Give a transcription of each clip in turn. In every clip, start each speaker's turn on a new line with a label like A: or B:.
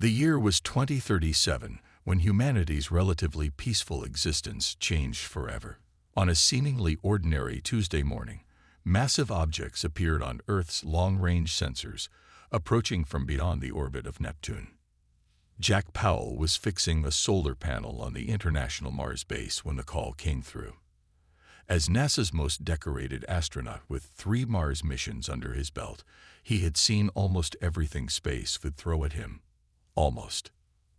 A: The year was 2037, when humanity's relatively peaceful existence changed forever. On a seemingly ordinary Tuesday morning, massive objects appeared on Earth's long-range sensors, approaching from beyond the orbit of Neptune. Jack Powell was fixing a solar panel on the International Mars base when the call came through. As NASA's most decorated astronaut with 3 Mars missions under his belt, he had seen almost everything space would throw at him. Almost.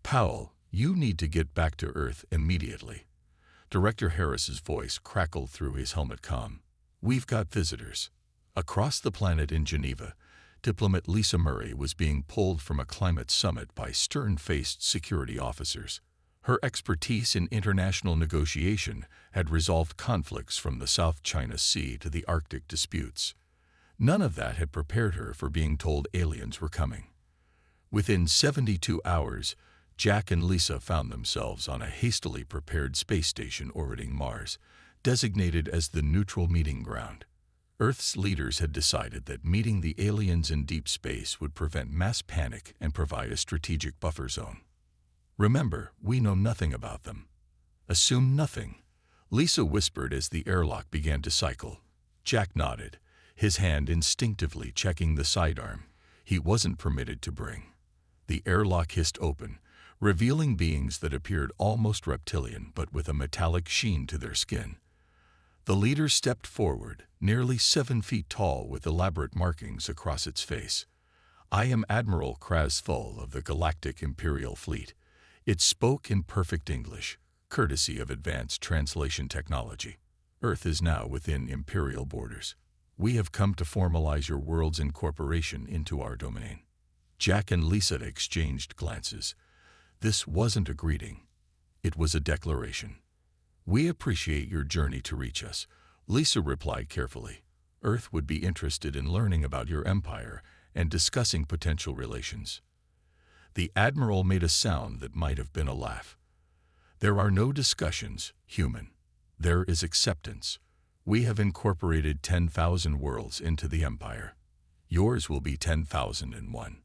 A: "Powell, you need to get back to Earth immediately." Director Harris's voice crackled through his helmet comm. "We've got visitors." Across the planet in Geneva, diplomat Lisa Murray was being pulled from a climate summit by stern-faced security officers. Her expertise in international negotiation had resolved conflicts from the South China Sea to the Arctic disputes. None of that had prepared her for being told aliens were coming. Within 72 hours, Jack and Lisa found themselves on a hastily prepared space station orbiting Mars, designated as the neutral meeting ground. Earth's leaders had decided that meeting the aliens in deep space would prevent mass panic and provide a strategic buffer zone. "Remember, we know nothing about them." "Assume nothing," Lisa whispered as the airlock began to cycle. Jack nodded, his hand instinctively checking the sidearm he wasn't permitted to bring. The airlock hissed open, revealing beings that appeared almost reptilian but with a metallic sheen to their skin. The leader stepped forward, nearly 7 feet tall with elaborate markings across its face. "I am Admiral Krasful of the Galactic Imperial Fleet." It spoke in perfect English, courtesy of advanced translation technology. "Earth is now within Imperial borders. We have come to formalize your world's incorporation into our domain." Jack and Lisa exchanged glances. This wasn't a greeting. It was a declaration. "We appreciate your journey to reach us," Lisa replied carefully. "Earth would be interested in learning about your empire and discussing potential relations." The Admiral made a sound that might have been a laugh. "There are no discussions, human. There is acceptance. We have incorporated 10,000 worlds into the Empire. Yours will be 10,001.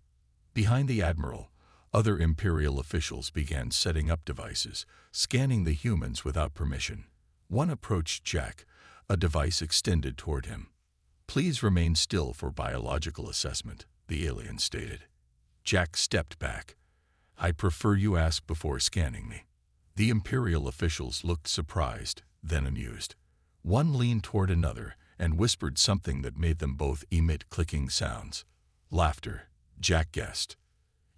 A: Behind the Admiral, other Imperial officials began setting up devices, scanning the humans without permission. One approached Jack, a device extended toward him. "Please remain still for biological assessment," the alien stated. Jack stepped back. "I prefer you ask before scanning me." The Imperial officials looked surprised, then amused. One leaned toward another and whispered something that made them both emit clicking sounds. Laughter, Jack guessed.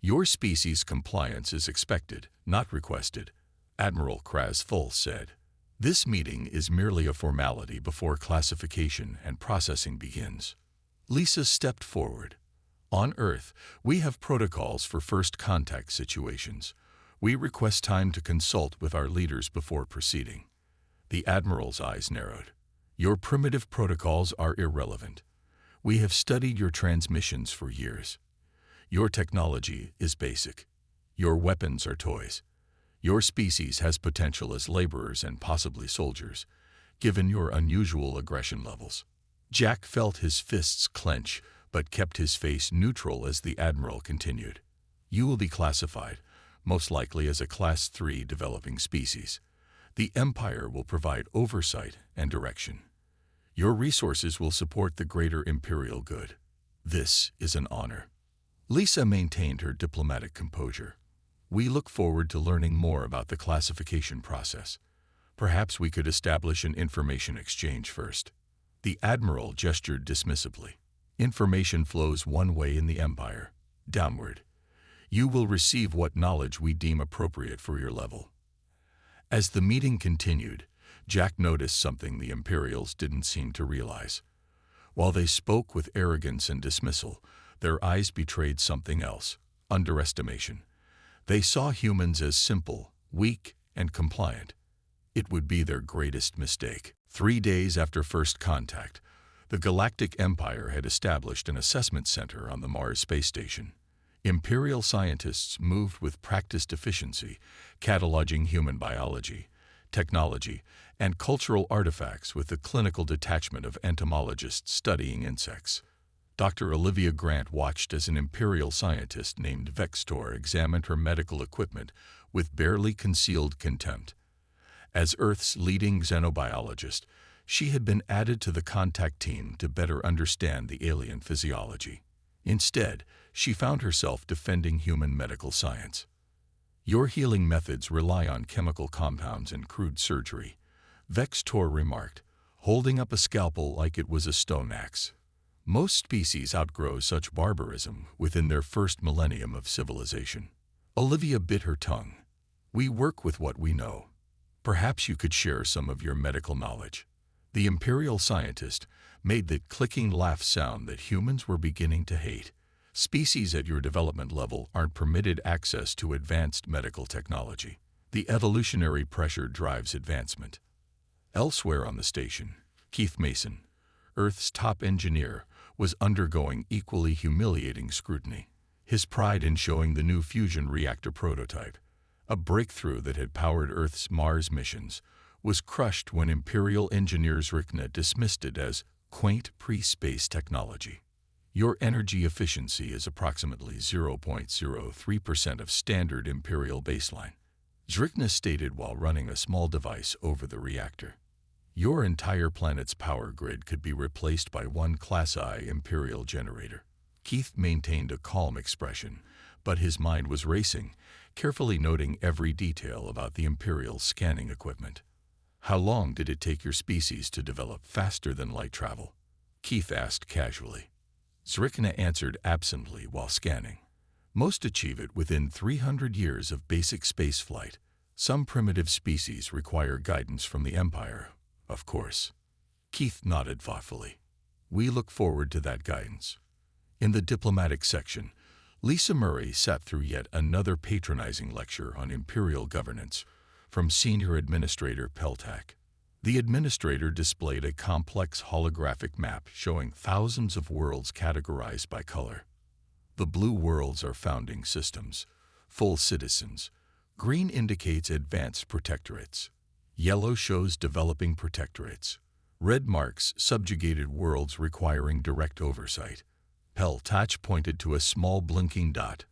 A: "Your species' compliance is expected, not requested," Admiral Krasful said. "This meeting is merely a formality before classification and processing begins." Lisa stepped forward. "On Earth, we have protocols for first contact situations. We request time to consult with our leaders before proceeding." The Admiral's eyes narrowed. "Your primitive protocols are irrelevant. We have studied your transmissions for years. Your technology is basic. Your weapons are toys. Your species has potential as laborers and possibly soldiers, given your unusual aggression levels." Jack felt his fists clench, but kept his face neutral as the Admiral continued. "You will be classified, most likely as a Class 3 developing species. The Empire will provide oversight and direction. Your resources will support the greater Imperial good. This is an honor." Lisa maintained her diplomatic composure. "We look forward to learning more about the classification process. Perhaps we could establish an information exchange first." The Admiral gestured dismissively. "Information flows one way in the Empire, downward. You will receive what knowledge we deem appropriate for your level." As the meeting continued, Jack noticed something the Imperials didn't seem to realize. While they spoke with arrogance and dismissal, their eyes betrayed something else: underestimation. They saw humans as simple, weak, and compliant. It would be their greatest mistake. 3 days after first contact, the Galactic Empire had established an assessment center on the Mars space station. Imperial scientists moved with practiced efficiency, cataloging human biology, technology, and cultural artifacts with the clinical detachment of entomologists studying insects. Dr. Olivia Grant watched as an Imperial scientist named Vextor examined her medical equipment with barely concealed contempt. As Earth's leading xenobiologist, she had been added to the contact team to better understand the alien physiology. Instead, she found herself defending human medical science. "Your healing methods rely on chemical compounds and crude surgery," Vextor remarked, holding up a scalpel like it was a stone axe. "Most species outgrow such barbarism within their first millennium of civilization." Olivia bit her tongue. "We work with what we know. Perhaps you could share some of your medical knowledge." The Imperial scientist made the clicking laugh sound that humans were beginning to hate. "Species at your development level aren't permitted access to advanced medical technology. The evolutionary pressure drives advancement." Elsewhere on the station, Keith Mason, Earth's top engineer, was undergoing equally humiliating scrutiny. His pride in showing the new fusion reactor prototype, a breakthrough that had powered Earth's Mars missions, was crushed when Imperial engineers Rikna dismissed it as quaint pre-space technology. "Your energy efficiency is approximately 0.03% of standard Imperial baseline," Zrikna stated while running a small device over the reactor. "Your entire planet's power grid could be replaced by one Class I Imperial generator." Keith maintained a calm expression, but his mind was racing, carefully noting every detail about the Imperial scanning equipment. "How long did it take your species to develop faster than light travel?" Keith asked casually. Zrikna answered absently while scanning. "Most achieve it within 300 years of basic spaceflight. Some primitive species require guidance from the Empire, of course." Keith nodded thoughtfully. "We look forward to that guidance." In the diplomatic section, Lisa Murray sat through yet another patronizing lecture on Imperial governance from Senior Administrator Peltak. The administrator displayed a complex holographic map showing thousands of worlds categorized by color. The blue worlds are founding systems, full citizens. Green indicates advanced protectorates. Yellow shows developing protectorates. Red marks subjugated worlds requiring direct oversight. Peltak pointed to a small blinking dot.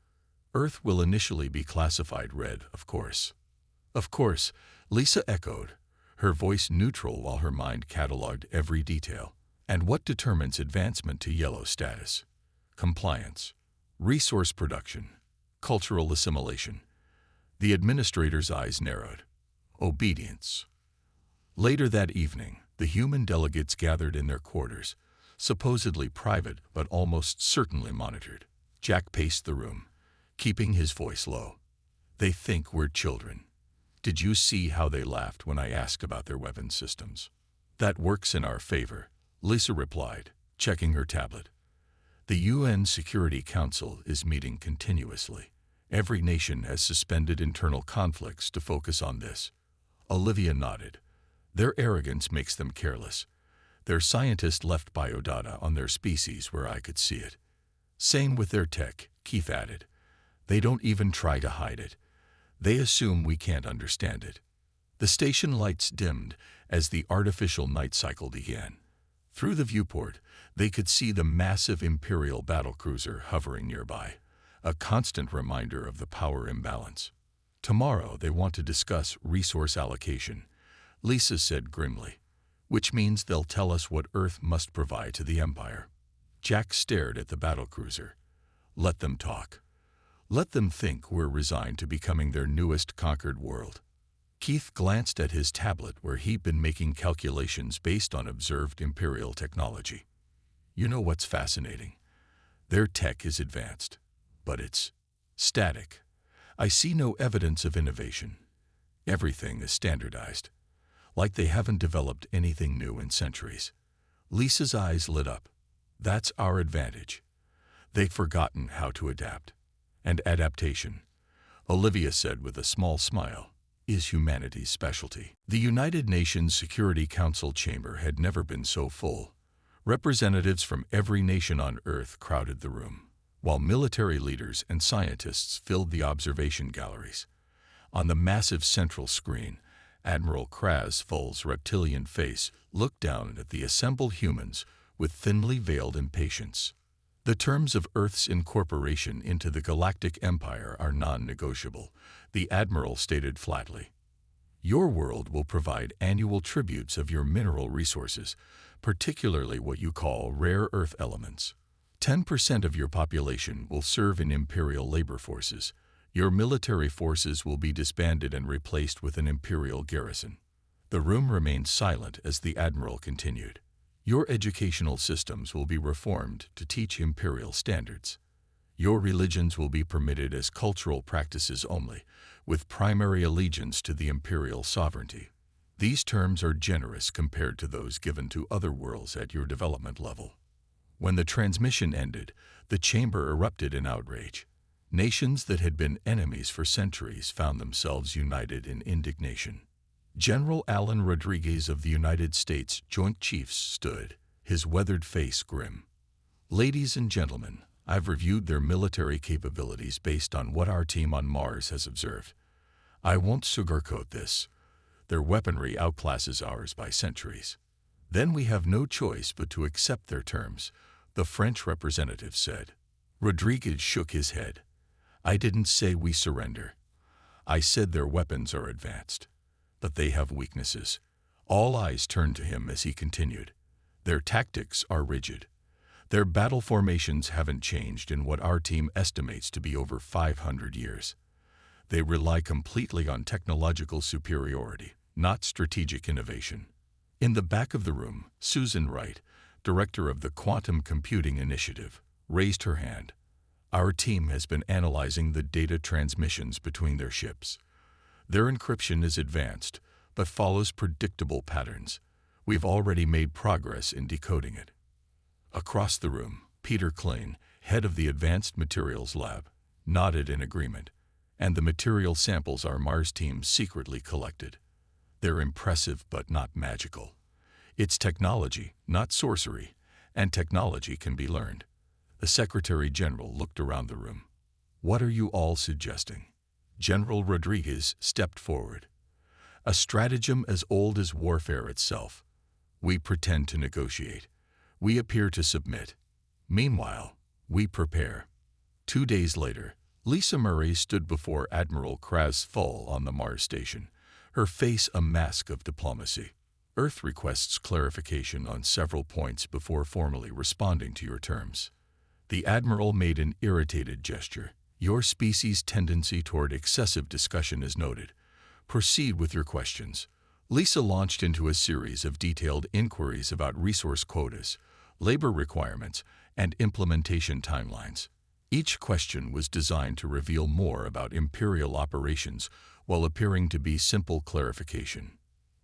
A: "Earth will initially be classified red, of course." "Of course," Lisa echoed, her voice neutral while her mind cataloged every detail. "And what determines advancement to yellow status?" "Compliance, resource production, cultural assimilation." The administrator's eyes narrowed. "Obedience." Later that evening, the human delegates gathered in their quarters, supposedly private but almost certainly monitored. Jack paced the room, keeping his voice low. "They think we're children. Did you see how they laughed when I asked about their weapon systems?" "That works in our favor," Lisa replied, checking her tablet. "The UN Security Council is meeting continuously. Every nation has suspended internal conflicts to focus on this." Olivia nodded. "Their arrogance makes them careless. Their scientists left biodata on their species where I could see it." "Same with their tech," Keith added. "They don't even try to hide it. They assume we can't understand it." The station lights dimmed as the artificial night cycle began. Through the viewport, they could see the massive Imperial battlecruiser hovering nearby, a constant reminder of the power imbalance. "Tomorrow they want to discuss resource allocation," Lisa said grimly, "which means they'll tell us what Earth must provide to the Empire." Jack stared at the battlecruiser. "Let them talk. Let them think we're resigned to becoming their newest conquered world." Keith glanced at his tablet where he'd been making calculations based on observed Imperial technology. "You know what's fascinating? Their tech is advanced, but it's static. I see no evidence of innovation. Everything is standardized, like they haven't developed anything new in centuries." Lisa's eyes lit up. "That's our advantage. They've forgotten how to adapt." "And adaptation," Olivia said with a small smile, "is humanity's specialty." The United Nations Security Council chamber had never been so full. Representatives from every nation on Earth crowded the room, while military leaders and scientists filled the observation galleries. On the massive central screen, Admiral Krasvold's reptilian face looked down at the assembled humans with thinly veiled impatience. The terms of Earth's incorporation into the Galactic Empire are non-negotiable, the Admiral stated flatly. Your world will provide annual tributes of your mineral resources, particularly what you call rare earth elements. 10% of your population will serve in Imperial labor forces. Your military forces will be disbanded and replaced with an Imperial garrison. The room remained silent as the Admiral continued. Your educational systems will be reformed to teach Imperial standards. Your religions will be permitted as cultural practices only, with primary allegiance to the Imperial sovereignty. These terms are generous compared to those given to other worlds at your development level. When the transmission ended, the chamber erupted in outrage. Nations that had been enemies for centuries found themselves united in indignation. General Alan Rodriguez of the United States Joint Chiefs stood, his weathered face grim. Ladies and gentlemen, I've reviewed their military capabilities based on what our team on Mars has observed. I won't sugarcoat this. Their weaponry outclasses ours by centuries. Then we have no choice but to accept their terms, the French representative said. Rodriguez shook his head. I didn't say we surrender. I said their weapons are advanced. But they have weaknesses. All eyes turned to him as he continued. Their tactics are rigid. Their battle formations haven't changed in what our team estimates to be over 500 years. They rely completely on technological superiority, not strategic innovation. In the back of the room, Susan Wright, director of the Quantum Computing Initiative, raised her hand. Our team has been analyzing the data transmissions between their ships. Their encryption is advanced, but follows predictable patterns. We've already made progress in decoding it. Across the room, Peter Klein, head of the Advanced Materials Lab, nodded in agreement, and the material samples our Mars team secretly collected. They're impressive but not magical. It's technology, not sorcery, and technology can be learned. The Secretary General looked around the room. What are you all suggesting? General Rodriguez stepped forward. A stratagem as old as warfare itself. We pretend to negotiate. We appear to submit. Meanwhile, we prepare. 2 days later, Lisa Murray stood before Admiral Kraz Full on the Mars station, her face a mask of diplomacy. Earth requests clarification on several points before formally responding to your terms. The Admiral made an irritated gesture. Your species' tendency toward excessive discussion is noted. Proceed with your questions. Lisa launched into a series of detailed inquiries about resource quotas, labor requirements, and implementation timelines. Each question was designed to reveal more about Imperial operations while appearing to be simple clarification.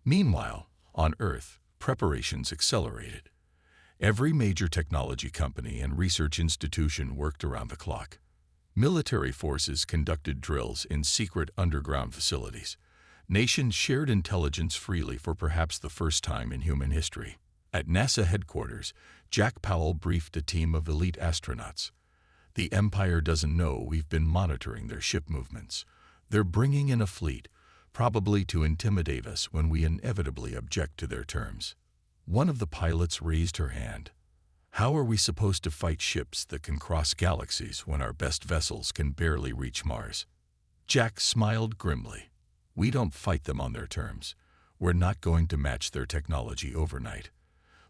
A: Meanwhile, on Earth, preparations accelerated. Every major technology company and research institution worked around the clock. Military forces conducted drills in secret underground facilities. Nations shared intelligence freely for perhaps the first time in human history. At NASA headquarters, Jack Powell briefed a team of elite astronauts. The Empire doesn't know we've been monitoring their ship movements. They're bringing in a fleet, probably to intimidate us when we inevitably object to their terms. One of the pilots raised her hand. How are we supposed to fight ships that can cross galaxies when our best vessels can barely reach Mars? Jack smiled grimly. We don't fight them on their terms. We're not going to match their technology overnight.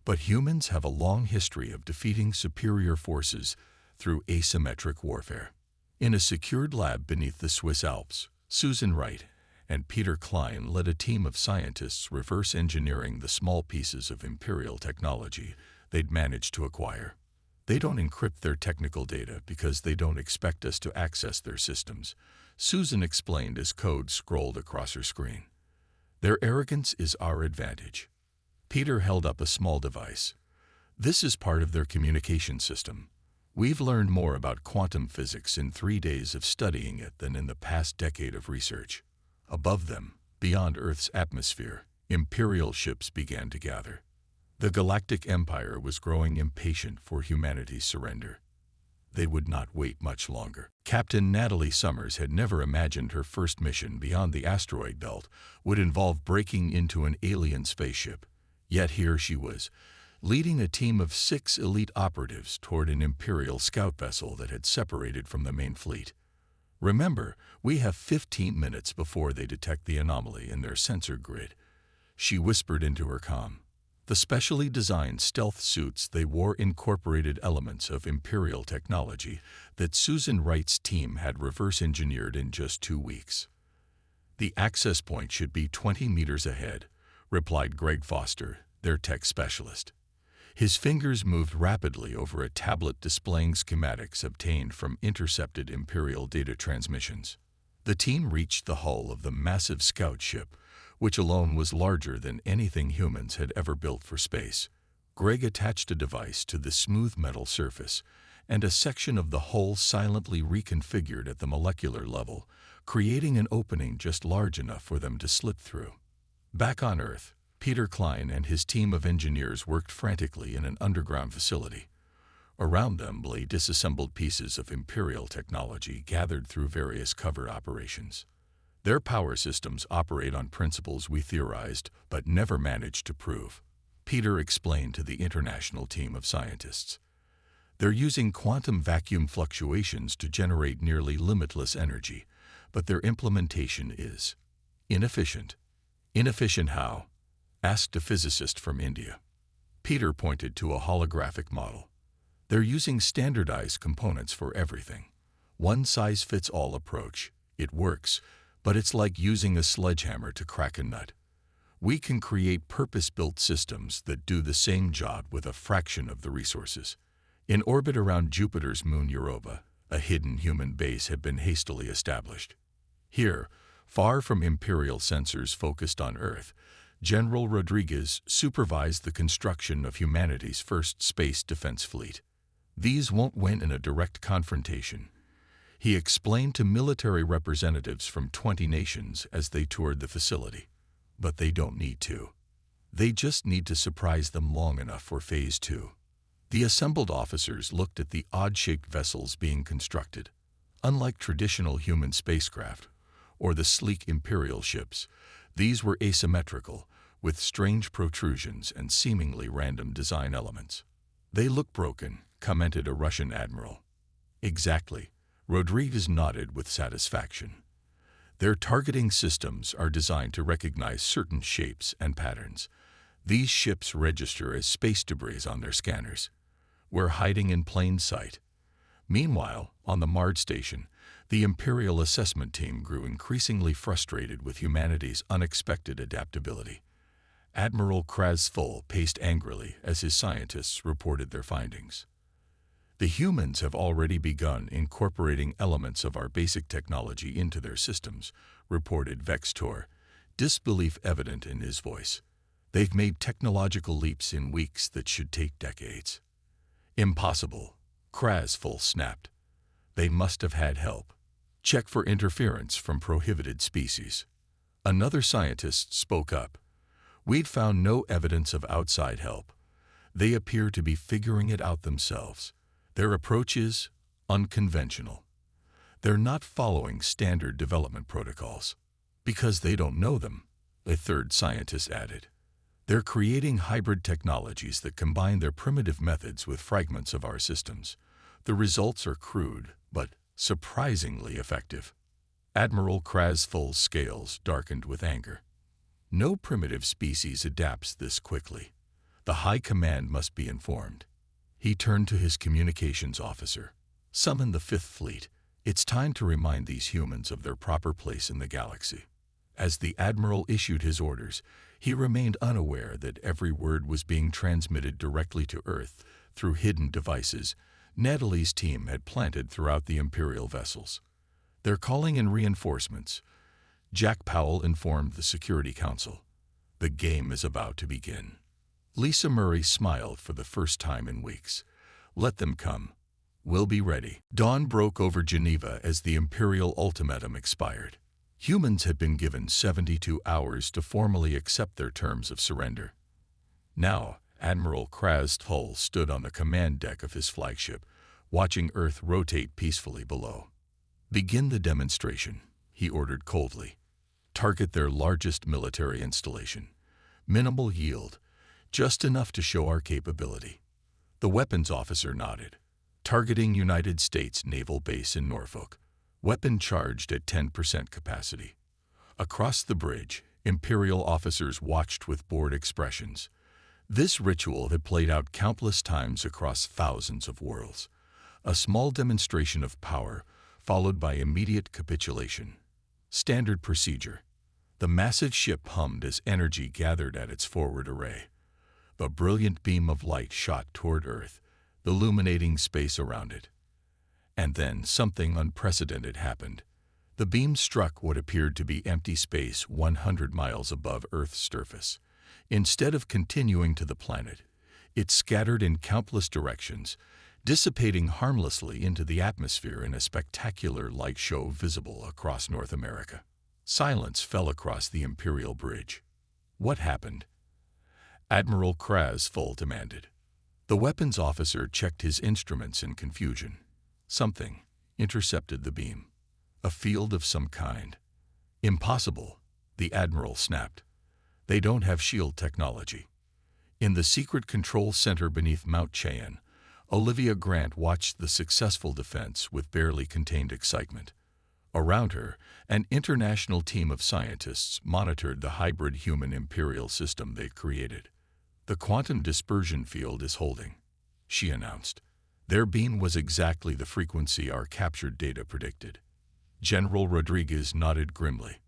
A: But humans have a long history of defeating superior forces through asymmetric warfare. In a secured lab beneath the Swiss Alps, Susan Wright and Peter Klein led a team of scientists reverse engineering the small pieces of Imperial technology they'd managed to acquire. They don't encrypt their technical data because they don't expect us to access their systems, Susan explained as code scrolled across her screen. Their arrogance is our advantage. Peter held up a small device. This is part of their communication system. We've learned more about quantum physics in 3 days of studying it than in the past decade of research. Above them, beyond Earth's atmosphere, Imperial ships began to gather. The Galactic Empire was growing impatient for humanity's surrender. They would not wait much longer. Captain Natalie Summers had never imagined her first mission beyond the asteroid belt would involve breaking into an alien spaceship. Yet here she was, leading a team of 6 elite operatives toward an Imperial scout vessel that had separated from the main fleet. "Remember, we have 15 minutes before they detect the anomaly in their sensor grid," she whispered into her comm. The specially designed stealth suits they wore incorporated elements of Imperial technology that Susan Wright's team had reverse-engineered in just 2 weeks. "The access point should be 20 meters ahead," replied Greg Foster, their tech specialist. His fingers moved rapidly over a tablet displaying schematics obtained from intercepted Imperial data transmissions. The team reached the hull of the massive scout ship, which alone was larger than anything humans had ever built for space. Greg attached a device to the smooth metal surface, and a section of the hull silently reconfigured at the molecular level, creating an opening just large enough for them to slip through. Back on Earth, Peter Klein and his team of engineers worked frantically in an underground facility. Around them lay disassembled pieces of Imperial technology gathered through various covert operations. "Their power systems operate on principles we theorized but never managed to prove," Peter explained to the international team of scientists. "They're using quantum vacuum fluctuations to generate nearly limitless energy, but their implementation is inefficient." "Inefficient how?" asked a physicist from India. Peter pointed to a holographic model. "They're using standardized components for everything. One-size-fits-all approach. It works, but it's like using a sledgehammer to crack a nut. We can create purpose-built systems that do the same job with a fraction of the resources." In orbit around Jupiter's moon Europa, a hidden human base had been hastily established. Here, far from Imperial sensors focused on Earth, General Rodriguez supervised the construction of humanity's first space defense fleet. "These won't win in a direct confrontation," he explained to military representatives from 20 nations as they toured the facility. "But they don't need to. They just need to surprise them long enough for Phase 2. The assembled officers looked at the odd-shaped vessels being constructed. Unlike traditional human spacecraft, or the sleek Imperial ships, these were asymmetrical, with strange protrusions and seemingly random design elements. "They look broken," commented a Russian admiral. "Exactly," Rodriguez nodded with satisfaction. "Their targeting systems are designed to recognize certain shapes and patterns. These ships register as space debris on their scanners. We're hiding in plain sight." Meanwhile, on the Mars station, the Imperial assessment team grew increasingly frustrated with humanity's unexpected adaptability. Admiral Krasful paced angrily as his scientists reported their findings. "The humans have already begun incorporating elements of our basic technology into their systems," reported Vextor, disbelief evident in his voice. "They've made technological leaps in weeks that should take decades." "Impossible," Krasful snapped. "They must have had help. Check for interference from prohibited species." Another scientist spoke up. "We'd found no evidence of outside help. They appear to be figuring it out themselves. Their approach is unconventional. They're not following standard development protocols." "Because they don't know them," a third scientist added. "They're creating hybrid technologies that combine their primitive methods with fragments of our systems. The results are crude, but surprisingly effective." Admiral Krasful's scales darkened with anger. "No primitive species adapts this quickly. The High Command must be informed." He turned to his communications officer. "Summon the Fifth Fleet. It's time to remind these humans of their proper place in the galaxy." As the Admiral issued his orders, he remained unaware that every word was being transmitted directly to Earth through hidden devices Natalie's team had planted throughout the Imperial vessels. "They're calling in reinforcements," Jack Powell informed the Security Council. "The game is about to begin." Lisa Murray smiled for the first time in weeks. "Let them come. We'll be ready." Dawn broke over Geneva as the Imperial ultimatum expired. Humans had been given 72 hours to formally accept their terms of surrender. Now, Admiral Krasful stood on the command deck of his flagship, watching Earth rotate peacefully below. "Begin the demonstration," he ordered coldly. "Target their largest military installation. Minimal yield. Just enough to show our capability. The weapons officer nodded. Targeting United States Naval Base in Norfolk. Weapon charged at 10% capacity. Across the bridge, Imperial officers watched with bored expressions. This ritual had played out countless times across thousands of worlds. A small demonstration of power, followed by immediate capitulation. Standard procedure. The massive ship hummed as energy gathered at its forward array. A brilliant beam of light shot toward Earth, illuminating space around it. And then something unprecedented happened. The beam struck what appeared to be empty space 100 miles above Earth's surface. Instead of continuing to the planet, it scattered in countless directions, dissipating harmlessly into the atmosphere in a spectacular light show visible across North America. Silence fell across the Imperial Bridge. What happened? Admiral Krasful demanded. The weapons officer checked his instruments in confusion. Something intercepted the beam. A field of some kind. Impossible, the Admiral snapped. They don't have shield technology. In the secret control center beneath Mount Cheyenne, Olivia Grant watched the successful defense with barely contained excitement. Around her, an international team of scientists monitored the hybrid human imperial system they'd created. The quantum dispersion field is holding, she announced. Their beam was exactly the frequency our captured data predicted. General Rodriguez nodded grimly.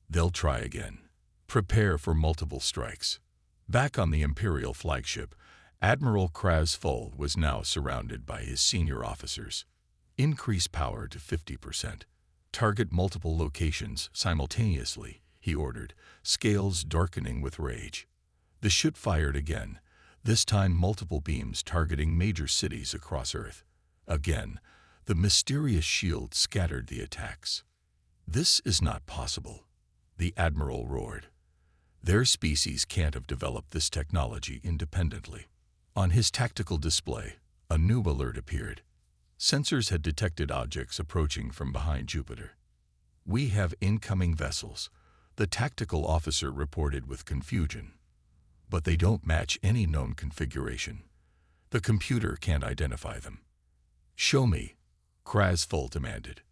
A: They'll try again. Prepare for multiple strikes. Back on the Imperial flagship, Admiral Krasful was now surrounded by his senior officers. Increase power to 50%. Target multiple locations simultaneously, he ordered, scales darkening with rage. The ship fired again, this time multiple beams targeting major cities across Earth. Again, the mysterious shield scattered the attacks. This is not possible, the Admiral roared. Their species can't have developed this technology independently. On his tactical display, a new alert appeared. Sensors had detected objects approaching from behind Jupiter. We have incoming vessels, the tactical officer reported with confusion. But they don't match any known configuration. The computer can't identify them. Show me, Krasful demanded.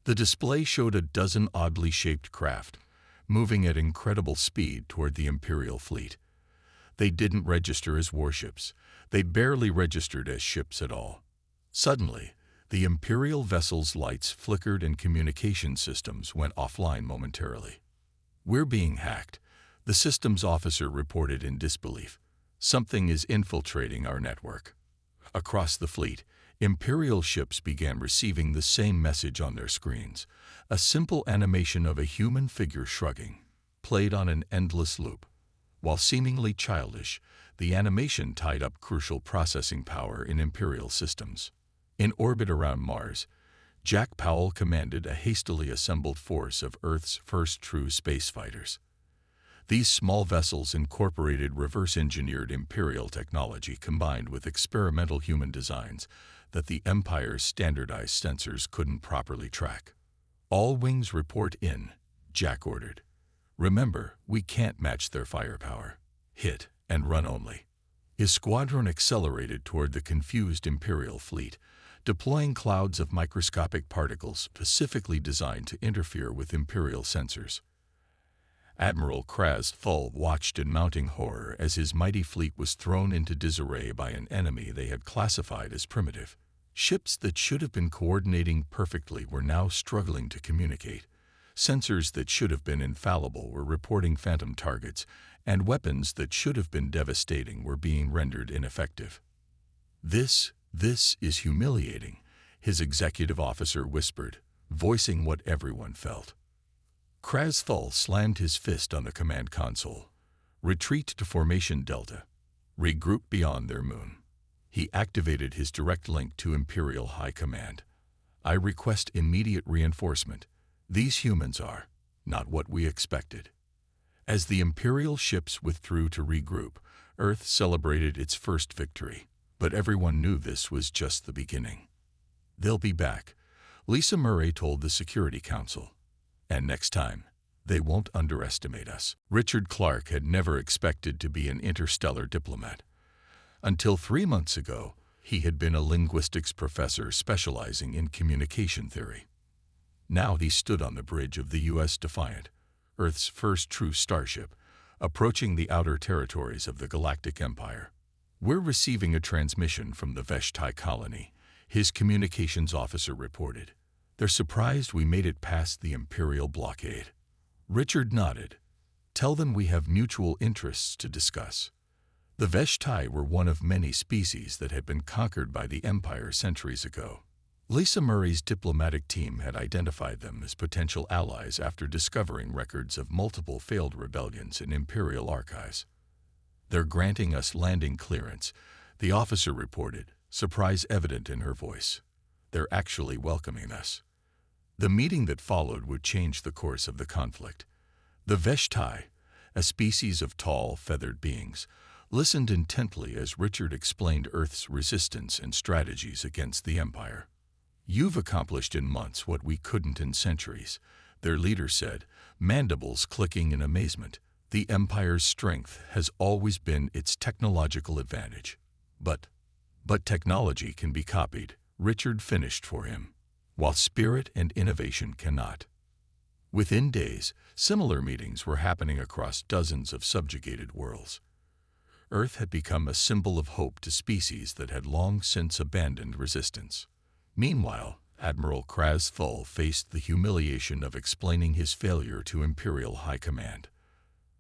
A: The display showed a dozen oddly shaped craft, moving at incredible speed toward the Imperial fleet. They didn't register as warships. They barely registered as ships at all. Suddenly, the Imperial vessel's lights flickered and communication systems went offline momentarily. We're being hacked, the systems officer reported in disbelief. Something is infiltrating our network. Across the fleet, Imperial ships began receiving the same message on their screens. A simple animation of a human figure shrugging, played on an endless loop. While seemingly childish, the animation tied up crucial processing power in Imperial systems. In orbit around Mars, Jack Powell commanded a hastily assembled force of Earth's first true space fighters. These small vessels incorporated reverse-engineered Imperial technology combined with experimental human designs that the Empire's standardized sensors couldn't properly track. All wings report in, Jack ordered. Remember, we can't match their firepower. Hit and run only. His squadron accelerated toward the confused Imperial fleet, deploying clouds of microscopic particles specifically designed to interfere with Imperial sensors. Admiral Krasful watched in mounting horror as his mighty fleet was thrown into disarray by an enemy they had classified as primitive. Ships that should have been coordinating perfectly were now struggling to communicate. Sensors that should have been infallible were reporting phantom targets, and weapons that should have been devastating were being rendered ineffective. This is humiliating, his executive officer whispered, voicing what everyone felt. Krasful slammed his fist on the command console. Retreat to Formation Delta. Regroup beyond their moon. He activated his direct link to Imperial High Command. I request immediate reinforcement. These humans are not what we expected. As the Imperial ships withdrew to regroup, Earth celebrated its first victory, but everyone knew this was just the beginning. They'll be back, Lisa Murray told the Security Council. And next time, They won't underestimate us. Richard Clark had never expected to be an interstellar diplomat. Until 3 months ago, he had been a linguistics professor specializing in communication theory. Now he stood on the bridge of the U.S. Defiant, Earth's first true starship, approaching the outer territories of the Galactic Empire. "We're receiving a transmission from the HFY colony," his communications officer reported. "They're surprised we made it past the Imperial blockade." Richard nodded. "Tell them we have mutual interests to discuss." The HFY were one of many species that had been conquered by the Empire centuries ago. Lisa Murray's diplomatic team had identified them as potential allies after discovering records of multiple failed rebellions in Imperial archives. "They're granting us landing clearance," the officer reported, surprise evident in her voice. "They're actually welcoming us." The meeting that followed would change the course of the conflict. The HFY, a species of tall, feathered beings, listened intently as Richard explained Earth's resistance and strategies against the Empire. "You've accomplished in months what we couldn't in centuries," their leader said, mandibles clicking in amazement. "The Empire's strength has always been its technological advantage. But technology can be copied," Richard finished for him, "while spirit and innovation cannot." Within days, similar meetings were happening across dozens of subjugated worlds. Earth had become a symbol of hope to species that had long since abandoned resistance. Meanwhile, Admiral Kraz Full faced the humiliation of explaining his failure to Imperial High Command.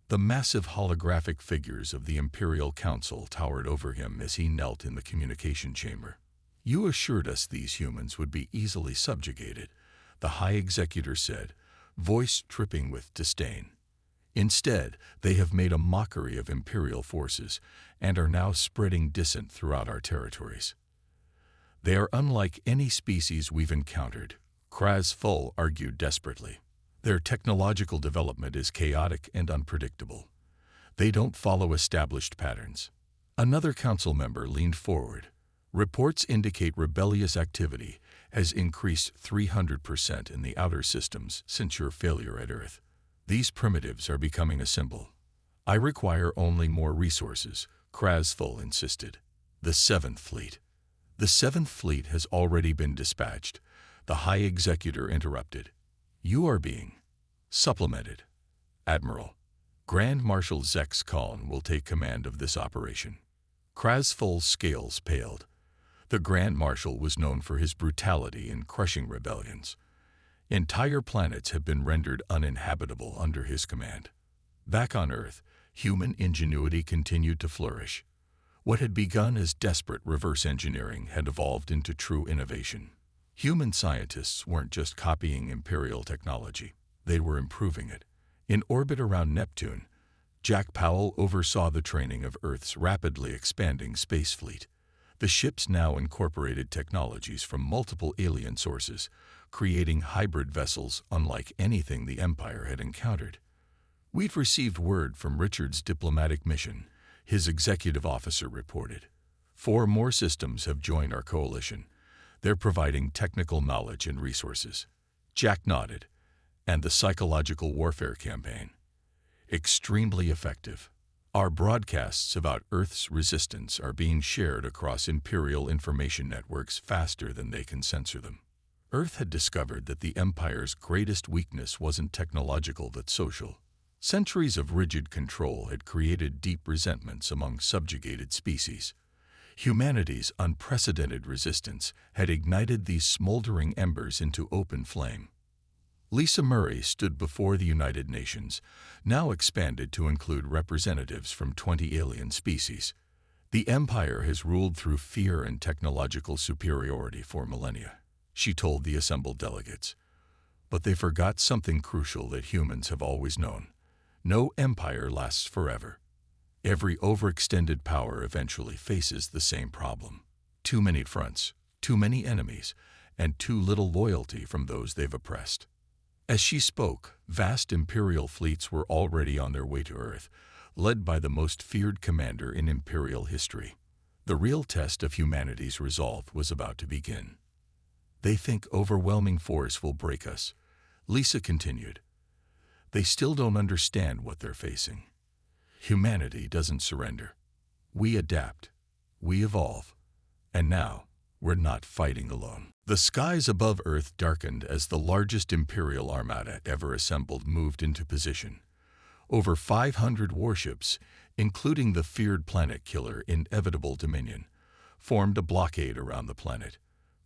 A: The massive holographic figures of the Imperial Council towered over him as he knelt in the communication chamber. "You assured us these humans would be easily subjugated," the High Executor said, voice dripping with disdain. "Instead, they have made a mockery of Imperial forces and are now spreading dissent throughout our territories." "They are unlike any species we've encountered," Kraz Full argued desperately. "Their technological development is chaotic and unpredictable. They don't follow established patterns." Another council member leaned forward. "Reports indicate rebellious activity has increased 300% in the outer systems since your failure at Earth. These primitives are becoming a symbol." "I require only more resources," Kraz Full insisted. "The 7th Fleet." "The 7th Fleet has already been dispatched," the High Executor interrupted. "You are being supplemented. Admiral, Grand Marshal Zex Kaln will take command of this operation." Kraz Full's scales paled. The Grand Marshal was known for his brutality in crushing rebellions. Entire planets have been rendered uninhabitable under his command. Back on Earth, human ingenuity continued to flourish. What had begun as desperate reverse engineering had evolved into true innovation. Human scientists weren't just copying Imperial technology, they were improving it. In orbit around Neptune, Jack Powell oversaw the training of Earth's rapidly expanding space fleet. The ships now incorporated technologies from multiple alien sources, creating hybrid vessels unlike anything the Empire had encountered. "We've received word from Richard's diplomatic mission," his executive officer reported. 4 more systems have joined our coalition. They're providing technical knowledge and resources." Jack nodded. "And the psychological warfare campaign?" "Extremely effective. Our broadcasts about Earth's resistance are being shared across Imperial information networks faster than they can censor them." Earth had discovered that the Empire's greatest weakness wasn't technological but social. Centuries of rigid control had created deep resentments among subjugated species. Humanity's unprecedented resistance had ignited these smoldering embers into open flame. Lisa Murray stood before the United Nations, now expanded to include representatives from 20 alien species. "The Empire has ruled through fear and technological superiority for millennia," she told the assembled delegates. "But they forgot something crucial that humans have always known. No empire lasts forever. Every overextended power eventually faces the same problem. Too many fronts, too many enemies, and too little loyalty from those they've oppressed." As she spoke, vast Imperial fleets were already on their way to Earth, led by the most feared commander in Imperial history. The real test of humanity's resolve was about to begin. "They think overwhelming force will break us," Lisa continued. They still don't understand what they're facing. Humanity doesn't surrender. We adapt. We evolve. And now, we're not fighting alone. The skies above Earth darkened as the largest Imperial armada ever assembled moved into position. Over 500 warships, including the feared planet killer Inevitable Dominion, formed a blockade around the planet.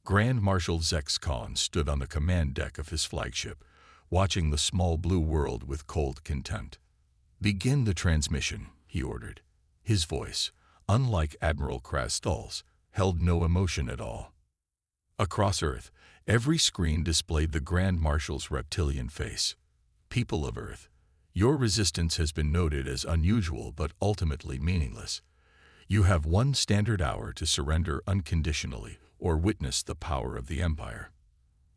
A: Grand Marshal Zex Khan stood on the command deck of his flagship, watching the small blue world with cold contempt. "Begin the transmission," he ordered. His voice, unlike Admiral Krastal's, held no emotion at all. Across Earth, every screen displayed the Grand Marshal's reptilian face. "People of Earth, your resistance has been noted as unusual but ultimately meaningless. You have 1 standard hour to surrender unconditionally or witness the power of the Empire."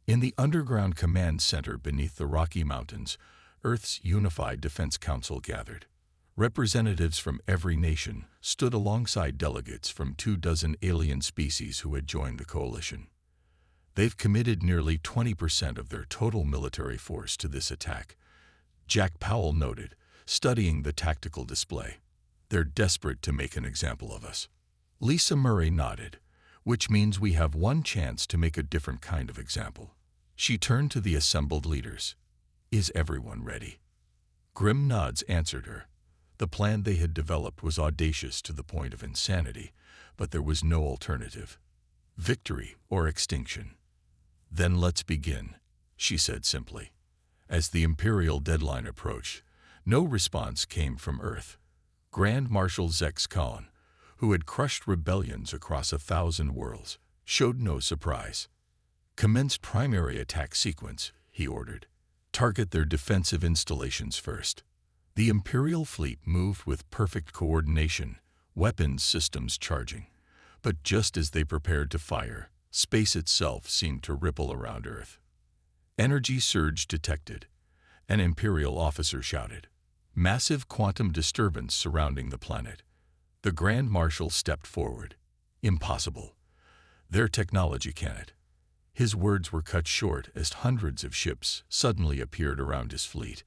A: In the underground command center beneath the Rocky Mountains, Earth's Unified Defense Council gathered. Representatives from every nation stood alongside delegates from 24 alien species who had joined the coalition. "They've committed nearly 20% of their total military force to this attack," Jack Powell noted, studying the tactical display. "They're desperate to make an example of us." Lisa Murray nodded, "Which means we have one chance to make a different kind of example." She turned to the assembled leaders. "Is everyone ready?" Grim nods answered her. The plan they had developed was audacious to the point of insanity, but there was no alternative. Victory or extinction. "Then let's begin," she said simply. As the Imperial deadline approached, no response came from Earth. Grand Marshal Zex Khan, who had crushed rebellions across 1,000 worlds, showed no surprise. "Commence primary attack sequence," he ordered. "Target their defensive installations first." The Imperial fleet moved with perfect coordination, weapons systems charging. But just as they prepared to fire, space itself seemed to ripple around Earth. Energy surge detected. An Imperial officer shouted. Massive quantum disturbance surrounding the planet. The Grand Marshal stepped forward. "Impossible. Their technology can't." His words were cut short as hundreds of ships suddenly appeared around his fleet.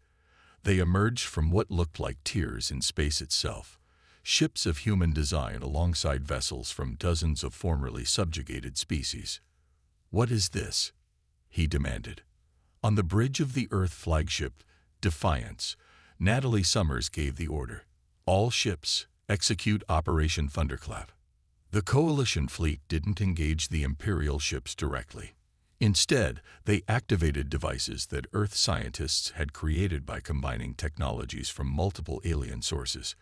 A: They emerged from what looked like tiers in space itself, ships of human design alongside vessels from dozens of formerly subjugated species. "What is this?" he demanded. On the bridge of the Earth flagship, Defiance, Natalie Summers gave the order. "All ships, execute Operation Thunderclap." The Coalition fleet didn't engage the Imperial ships directly. Instead, they activated devices that Earth scientists had created by combining technologies from multiple alien sources.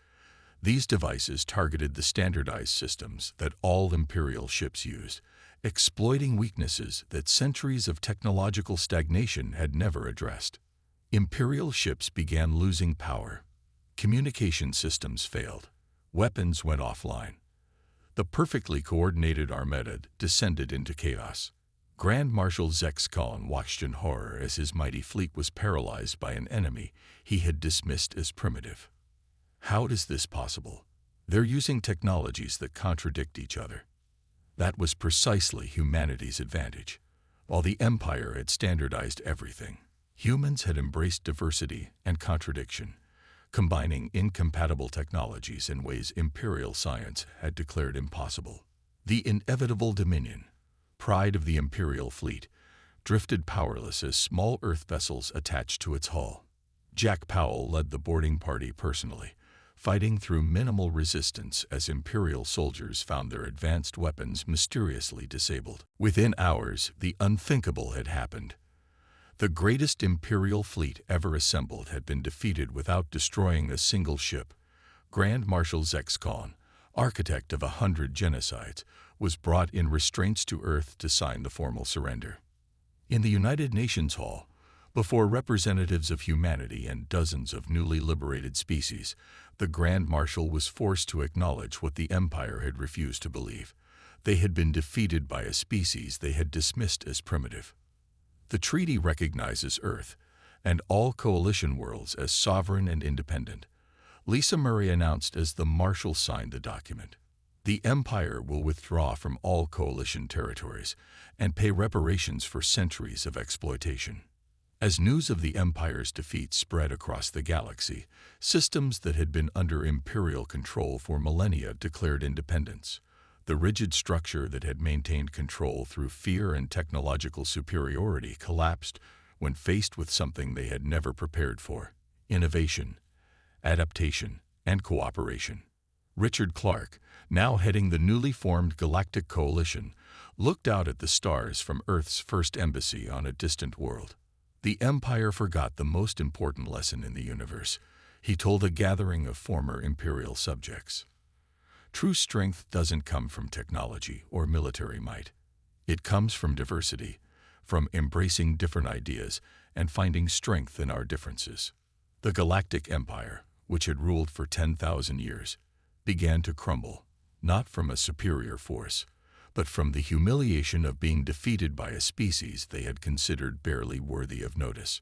A: These devices targeted the standardized systems that all Imperial ships used, exploiting weaknesses that centuries of technological stagnation had never addressed. Imperial ships began losing power. Communication systems failed. Weapons went offline. The perfectly coordinated armada descended into chaos. Grand Marshal Zex Khan watched in horror as his mighty fleet was paralyzed by an enemy he had dismissed as primitive. How is this possible? They're using technologies that contradict each other. That was precisely humanity's advantage. While the Empire had standardized everything, humans had embraced diversity and contradiction, combining incompatible technologies in ways Imperial science had declared impossible. The Inevitable Dominion, pride of the Imperial fleet, drifted powerless as small Earth vessels attached to its hull. Jack Powell led the boarding party personally, fighting through minimal resistance as Imperial soldiers found their advanced weapons mysteriously disabled. Within hours, the unthinkable had happened. The greatest Imperial fleet ever assembled had been defeated without destroying a single ship. Grand Marshal Zex Khan, architect of 100 genocides, was brought in restraints to Earth to sign the formal surrender. In the United Nations Hall, before representatives of humanity and dozens of newly liberated species, the Grand Marshal was forced to acknowledge what the Empire had refused to believe. They had been defeated by a species they had dismissed as primitive. The treaty recognizes Earth and all coalition worlds as sovereign and independent. Lisa Murray announced as the Marshal signed the document. The Empire will withdraw from all coalition territories and pay reparations for centuries of exploitation. As news of the Empire's defeat spread across the galaxy, systems that had been under Imperial control for millennia declared independence. The rigid structure that had maintained control through fear and technological superiority collapsed when faced with something they had never prepared for: innovation, adaptation, and cooperation. Richard Clark, now heading the newly formed Galactic Coalition, looked out at the stars from Earth's first embassy on a distant world. The Empire forgot the most important lesson in the universe, he told a gathering of former Imperial subjects. True strength doesn't come from technology or military might. It comes from diversity, from embracing different ideas and finding strength in our differences. The Galactic Empire, which had ruled for 10,000 years, began to crumble, not from a superior force, but from the humiliation of being defeated by a species they had considered barely worthy of notice.